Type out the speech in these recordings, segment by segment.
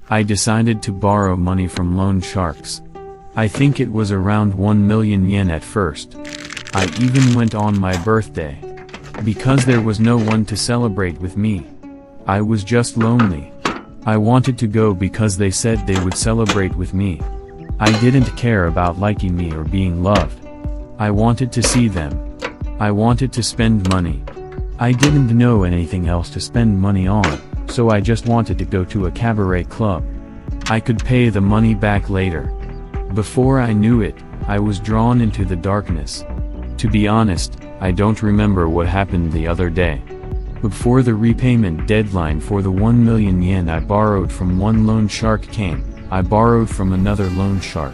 I decided to borrow money from loan sharks. I think it was around 1 million yen at first. I even went on my birthday. Because there was no one to celebrate with me. I was just lonely. I wanted to go because they said they would celebrate with me. I didn't care about liking me or being loved. I wanted to see them. I wanted to spend money. I didn't know anything else to spend money on, so I just wanted to go to a cabaret club. I could pay the money back later. Before I knew it, I was drawn into the darkness. To be honest, I don't remember what happened the other day. Before the repayment deadline for the 1 million yen I borrowed from one loan shark came, I borrowed from another loan shark.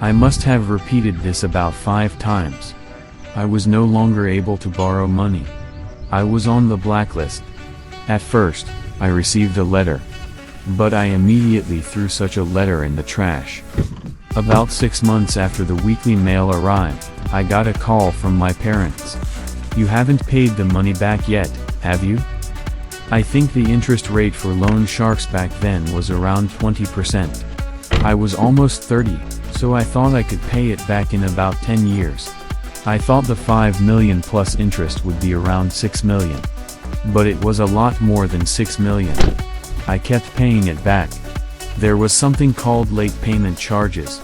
I must have repeated this about 5 times. I was no longer able to borrow money. I was on the blacklist. At first, I received a letter. But I immediately threw such a letter in the trash. About 6 months after the weekly mail arrived, I got a call from my parents. "You haven't paid the money back yet, have you?" I think the interest rate for loan sharks back then was around 20%. I was almost 30, so I thought I could pay it back in about 10 years. I thought the 5 million plus interest would be around 6 million. But it was a lot more than 6 million. I kept paying it back. There was something called late payment charges.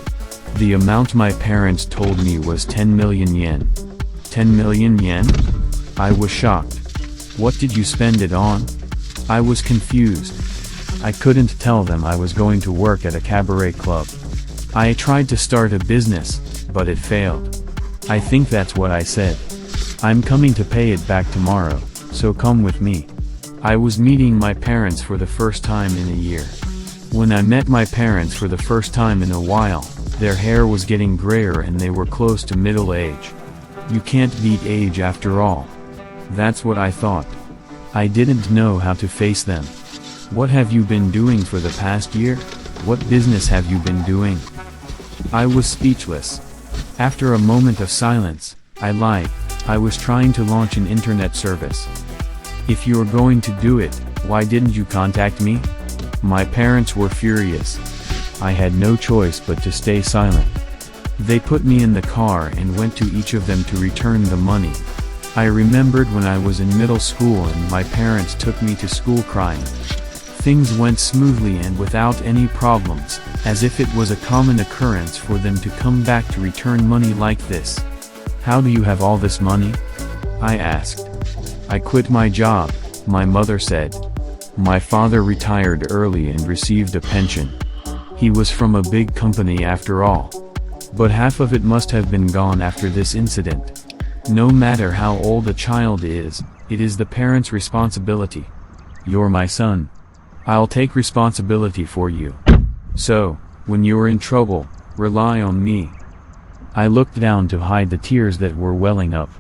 The amount my parents told me was 10 million yen. 10 million yen? I was shocked. What did you spend it on? I was confused. I couldn't tell them I was going to work at a cabaret club. I tried to start a business, but it failed. I think that's what I said. "I'm coming to pay it back tomorrow, so come with me." I was meeting my parents for the first time in a year. When I met my parents for the first time in a while, their hair was getting grayer and they were close to middle age. You can't beat age after all. That's what I thought. I didn't know how to face them. "What have you been doing for the past year? What business have you been doing?" I was speechless. After a moment of silence, I lied. I was trying to launch an internet service. "If you're going to do it, why didn't you contact me?" My parents were furious. I had no choice but to stay silent. They put me in the car and went to each of them to return the money. I remembered when I was in middle school and my parents took me to school crying. Things went smoothly and without any problems, as if it was a common occurrence for them to come back to return money like this. "How do you have all this money?" I asked. "I quit my job," my mother said. My father retired early and received a pension. He was from a big company after all. But half of it must have been gone after this incident. No matter how old a child is, it is the parent's responsibility. "You're my son. I'll take responsibility for you. So, when you're in trouble, rely on me." I looked down to hide the tears that were welling up.